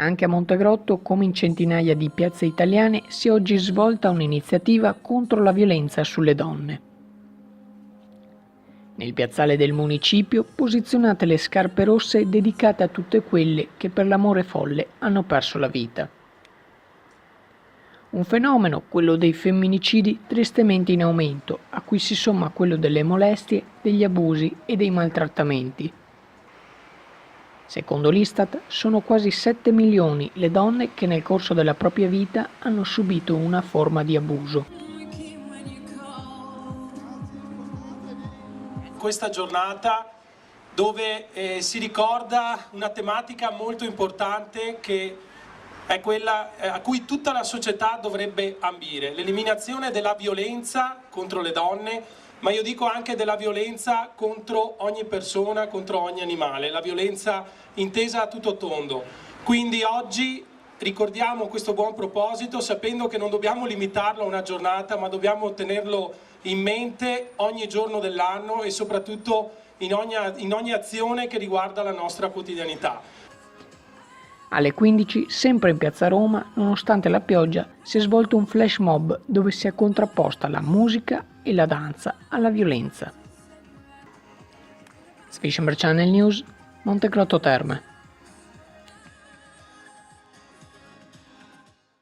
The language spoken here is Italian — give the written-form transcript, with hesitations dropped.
Anche a Montegrotto, come in centinaia di piazze italiane, si è oggi svolta un'iniziativa contro la violenza sulle donne. Nel piazzale del municipio posizionate le scarpe rosse dedicate a tutte quelle che per l'amore folle hanno perso la vita. Un fenomeno, quello dei femminicidi, tristemente in aumento, a cui si somma quello delle molestie, degli abusi e dei maltrattamenti. Secondo l'Istat, sono quasi 7 milioni le donne che nel corso della propria vita hanno subito una forma di abuso. Questa giornata dove si ricorda una tematica molto importante che è quella a cui tutta la società dovrebbe ambire, l'eliminazione della violenza contro le donne, ma io dico anche della violenza contro ogni persona, contro ogni animale, la violenza intesa a tutto tondo. Quindi oggi ricordiamo questo buon proposito sapendo che non dobbiamo limitarlo a una giornata, ma dobbiamo tenerlo in mente ogni giorno dell'anno e soprattutto in ogni azione che riguarda la nostra quotidianità. Alle 15, sempre in piazza Roma, nonostante la pioggia, si è svolto un flash mob dove si è contrapposta la musica e la danza alla violenza. Svicenber Channel News, Montegrotto Terme.